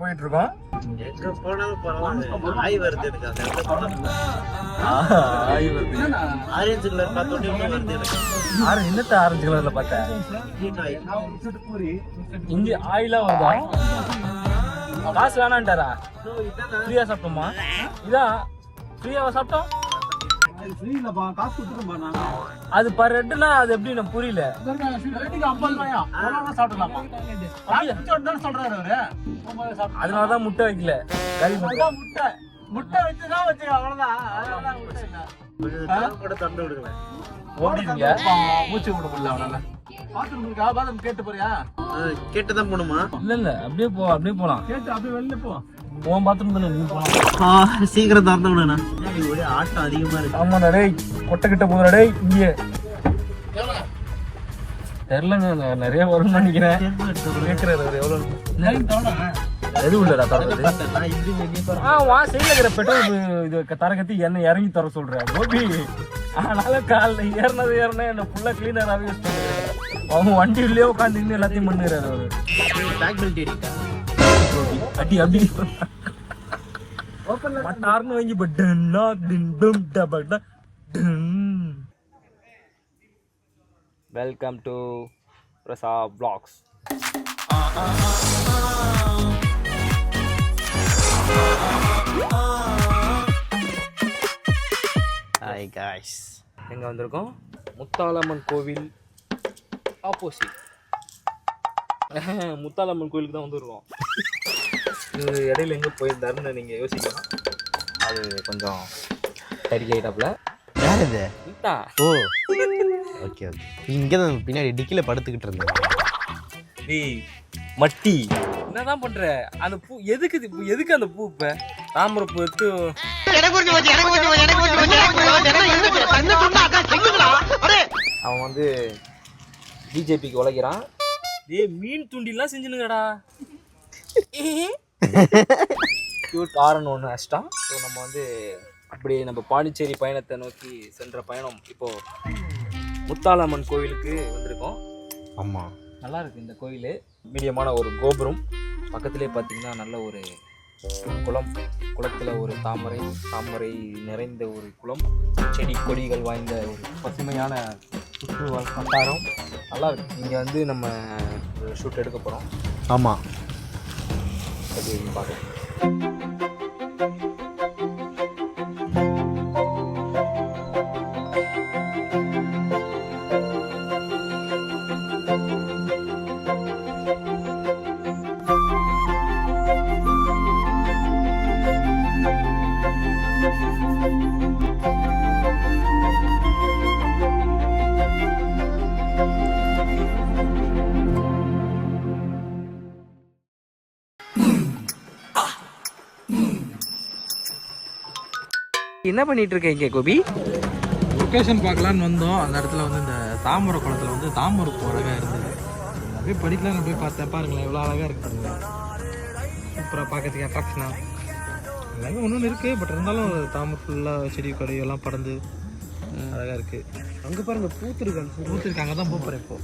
போயிட்டு இருக்கோம். எங்க போனாலும் பரவாயில்ல, ஆய் வருது எனக்கு. அந்த இடத்துல போனாலும் ஆய் வருது. ஆரஞ்சு கலர் பார்த்தோன்னே வருது எனக்கு. என்னத்த ஆரஞ்சு கலர்ல பார்த்தேன்? இங்க ஆயிலாம் வருதா? காசு வேணான்ட்டாரா? ஃப்ரீயா சாப்பிட்டோமா? இதான் ஃப்ரீயாவா சாப்பிட்டோம்? அது பர் ரெட்டுனா அது எப்படி நான் புரியல. அதனாலதான் முட்டை வைக்கல. முட்டை வச்சுதான் வச்சு அவ்வளவுதான் கூட தந்து விடுங்க. ஓடிடுங்க. மூச்சு விட முடியல அவனால. பாத்ரூம் இருக்கா? பாத்ரூம் கேட்டு போறியா? கேட்டுதான் போகணுமா? இல்ல அப்படியே போலாம். கேட்டு அப்படியே வெளில போ. உன் பாத்ரூம் தானே நீ போலாம். சீக்கிரம் திறந்து விடுண்ணா. ஒரே ஆட்டம் அதிகமா இருக்கு. ஆமாடா டேய், கொட்டை கிட்ட போதுடா டேய். இங்கே தெரியலங்க, நிறைய வரும்னு நினைக்கிறேன். கேட்கறாரு எவ்வளவு எது உள்ளடா தரது. வா சைட்ல இருக்கிற பெட்ரோல் இது தர கத்தி என்ன இறங்கி தர சொல்றேன் கோபி. அதனால காலைல ஏறினா என்ன ஃபுல்லா கிளீனராகவே யூஸ் பண்ணுறேன். அவங்க வண்டியிலேயே உட்காந்துன்னு எல்லாத்தையும் பண்ணுறாரு அவரு. அடி அப்படி மட்டார்னு வாங்கி welcome to Prasa vlogs. Hi guys, எங்கே வந்திருக்கோம்? முத்தாலம்மன் கோவில் ஆப்போசிட். முத்தாலம்மன் கோவிலுக்கு தான் வந்துருக்கோம். இது இடையில எங்கே போயிருந்தாருன்னு நீங்கள் யோசிக்கலாம். அது கொஞ்சம் சரி ஆகிட்டாப்புல. யார் இது? ஓ ஓகே ஓகே. இங்கே தான் பின்னாடி டிக்கில படுத்துக்கிட்டு இருந்தேன். டேய் மட்டி, என்னதான் பண்ற? அந்த பூ எதுக்கு அந்த பூ? இப்ப தாமரை பூ எடுத்து அவன் வந்து பிஜேபிக்கு உழைக்கிறான். டேய் மீன் துண்டிலாம் செஞ்சுனுங்கடா. கியூட் ஆரன் ஒன்று அஷ்டம். ஸோ நம்ம வந்து அப்படியே நம்ம பாண்டிச்சேரி பயணத்தை நோக்கி சென்ற பயணம் இப்போ முத்தாலம்மன் கோவிலுக்கு வந்திருக்கோம். ஆமாம், நல்லா இருக்குது இந்த கோயில். மீடியமான ஒரு கோபுரம், பக்கத்துலேயே பார்த்தீங்கன்னா நல்ல ஒரு குளத்தில் ஒரு தாமரை நிறைந்த ஒரு குளம், செடி கொடிகள் வாய்ந்த ஒரு பசுமையான சுற்றுலா வட்டாரம். நல்லா இருக்கு. இங்கே வந்து நம்ம ஷூட் எடுக்க போகிறோம். ஆமாம், அது பார்க்கலாம். என்ன பண்ணிட்டு இருக்கீங்க கோபி? லொக்கேஷன் பார்க்கலான்னு வந்தோம். அந்த இடத்துல வந்து இந்த தாமரை குளத்தில் வந்து தாமரை பூ அழகாக இருந்தது. அப்படியே படிக்கலான்னு போய் பார்த்தேன். பாருங்களேன் எவ்வளோ அழகாக இருக்குது. சூப்பராக பார்க்கறதுக்கு அட்ராக்ஷனாக எல்லாமே ஒன்று இருக்குது. பட் இருந்தாலும் தாமரை ஃபுல்லாக செடி கொடி எல்லாம் பறந்து அழகாக இருக்குது. அங்கே பாருங்கள் பூத்துருக்கு. அங்கே தான் போகிறேன் இப்போது.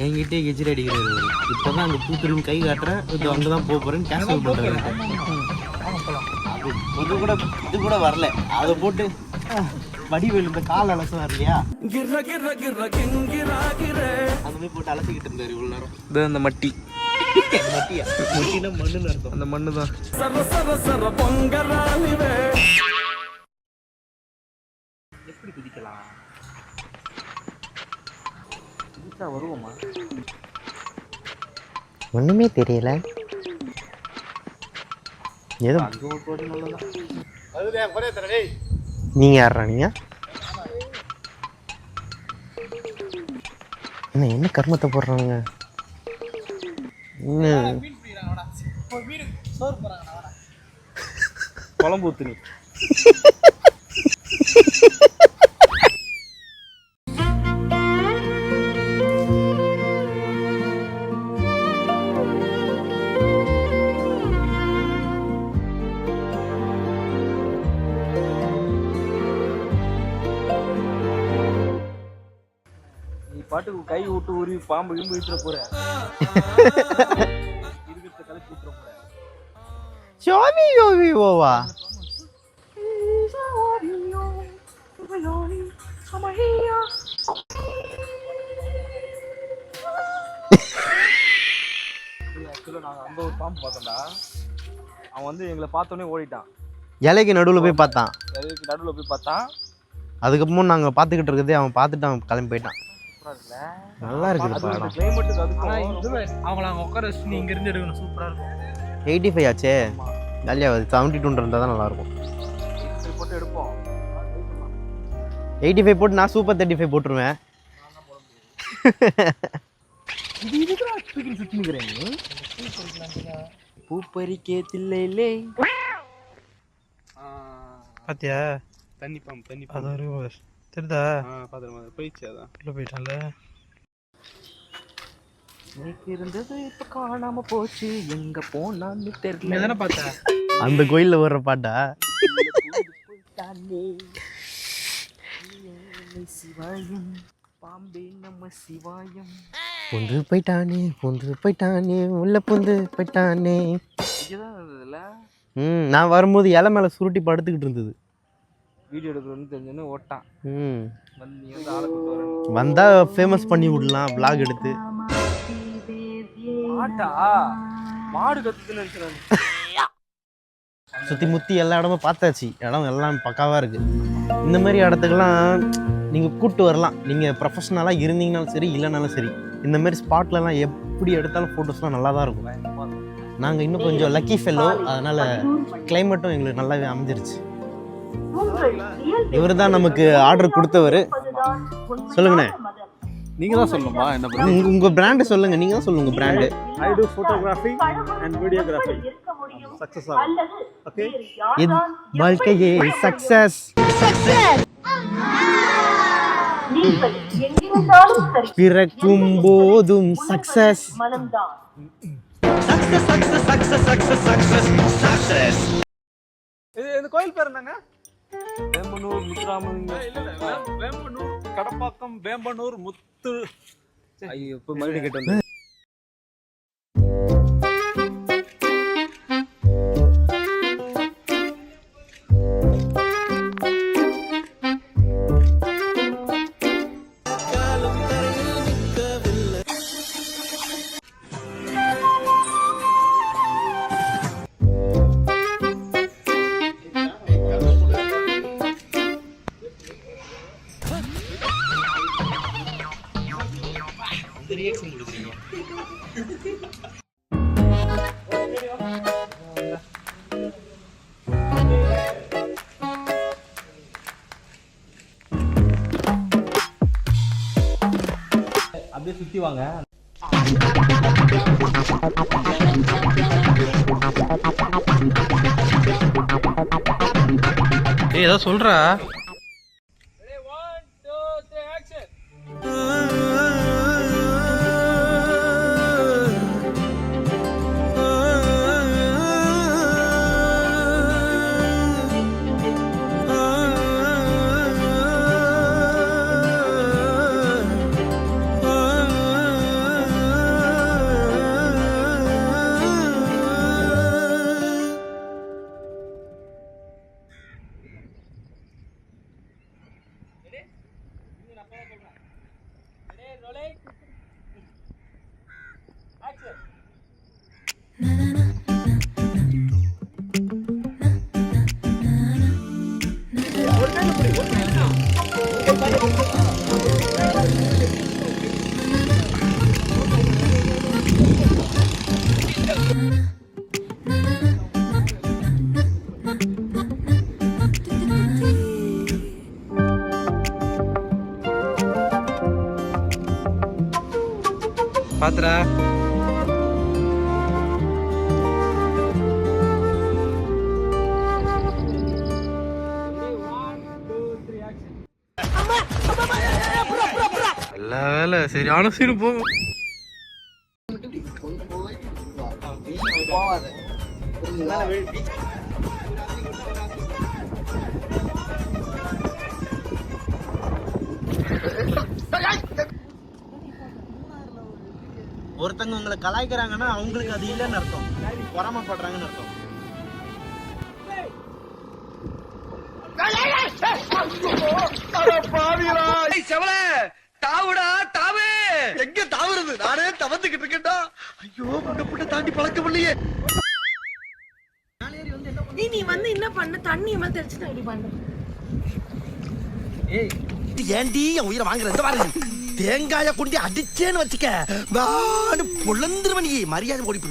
என்கிட்டே கெஜிரி அடிக்கிறது. இப்போ தான் அங்கே பூத்துருன்னு கை காட்டுறேன். இது அங்கே தான் போகிறேன்னு கேன்சல் பண்ணுறேன். இது கூட வரல. அதை போட்டு வடிவேல் இந்த கால் அலசுவார் இல்லையா, அந்த மாதிரி போட்டு அலசிக்கிட்டு இருந்தாரு இவ்வளோ நேரம். இது அந்த மட்டி மட்டியா? மட்டினா மண்ணுன்னு அர்த்தம். அந்த மண்ணு தான். எப்படி குதிக்கலாம்? குதிச்சா வருவோமா? ஒன்றுமே தெரியல. ஏதோ நீங்க யாரா? நீங்க என்ன கர்மத்தை போடுறாங்க? குழம்பு ஊத்துனி. பாட்டுக்கு கை விட்டு உருவி பாம்பு இழுத்து போற. ஷோவி யோவி ஓவா நாங்கள் அந்த ஒரு பாம்பு பார்த்தோம்டா, அவன் வந்து எங்களை பார்த்தோன்னே ஓடிட்டான். இலைக்கு நடுவில் போய் பார்த்தான். இலைக்கு நடுவில் போய் பார்த்தான். அதுக்கப்புறம் நாங்கள் பார்த்துக்கிட்டு இருக்கிறதே அவன் பார்த்துட்டு அவன் கிளம்பி போயிட்டான். நல்லா இருக்குது படம். கிளைமேட்டுக்கு அதுக்கும் அவங்கள அங்கே உட்கார வச்சு நீ இங்கேருந்து எடுக்கணும். சூப்பராக இருக்கும். 85 ஆச்சே, ஜாலியாக 72 இருந்தால் தான் நல்லாயிருக்கும். போட்டு எடுப்போம். 85 போட்டு நான் சூப்பர் 35 போட்டுருவேன். பூப்பறிக்கே தில்லையிலே பாத்தியா தண்ணி பாம்பு அது ஒரு தெரியுதா? பார்த்துருமா போயிடுச்சு. அதான் உள்ள போயிட்டான்ல. இருந்தது இப்ப காணாம போச்சு, எங்க போனான்னு தெரியல. தானே பார்த்தா அந்த கோயிலில் வர்ற பாட்டா? சிவாயம் பாம்பே நம்ம சிவாயம். பொந்து போயிட்டானே உள்ள பொந்து போயிட்டானே. இதுதான் இருந்ததுல. நான் வரும்போது இலை மேலே சுருட்டி படுத்துக்கிட்டு இருந்தது. வீடியோ எடுக்கணும்னு தெரிஞ்சோன்னு ஓட்டான். வந்து நீ வந்து ஆளை கூட்டு வரணும். வந்தா ஃபேமஸ் பண்ணி விடலாம் vlog எடுத்து. மாட்டா மாடு கத்துதுன்னு நினைக்கிறேன். சுற்றி முற்றி எல்லா இடமும் பார்த்தாச்சு. இடம் எல்லாம் பக்காவாக இருக்குது. இந்த மாதிரி இடத்துக்கெல்லாம் நீங்கள் கூப்பிட்டு வரலாம். நீங்கள் ப்ரொஃபஷ்னலாக இருந்தீங்கனாலும் சரி, இல்லைனாலும் சரி. இந்த மாதிரி ஸ்பாட்லலாம் எப்படி எடுத்தாலும் ஃபோட்டோஸ்லாம் நல்லா தான் இருக்கும். நாங்கள் இன்னும் கொஞ்சம் லக்கி ஃபெல்லோ, அதனால் கிளைமேட்டும் எங்களுக்கு நல்லாவே அமைஞ்சிருச்சு. இவர் தான் நமக்கு ஆர்டர் கொடுத்தவர். சொல்லுங்கண்ணே. நீங்கள் தான் சொல்லணுமா என்ன பண்ணி? உங்கள் பிராண்டு சொல்லுங்கள். நீங்கள் தான் சொல்லுங்கள் உங்கள் brand. I to photography and videography. Success ஆகும். ஓகே, இது வாழ்க்கையே சக்ஸஸ். பிறக்கும் போதும் சக்ஸஸ். இது இந்த கோயில் பேர் என்னங்க? வேம்பனூர் முத்துராமலிங்க. வேம்பனூர் கடப்பாக்கம் வேம்பனூர் முத்து. ஐயோ இப்போ மறுபடியும் கேட்டு வந்து அப்படியே சுற்றி வாங்க. ஏதோ சொல்றா. பாத்துடா. நல்ல வேலை, சரியான சீனு போகும். ஒருத்தங்க உங்களை கலாய்க்கிறாங்கன்னா அவங்களுக்கு அது இல்லைன்னு அர்த்தம், பொறாமப்படுறாங்கன்னு அர்த்தம். பாவிகளா செவல தாவுடா தாவு எங்க தாவுறது நானே தவந்துகிட்டு இருக்கேன்டா ஐயோ புட்ட தாண்டி பழக்கம் இல்லையே நீ வந்து என்ன பண்ண தண்ணி மேல தெளிச்சு இப்படி பண்ணு ஏண்டி என் உயிரை வாங்குற பாருங்க தேங்காய கொண்டு அடிச்சேன்னு வச்சுக்க பொழந்துருவ நீ மரியாதை ஓடி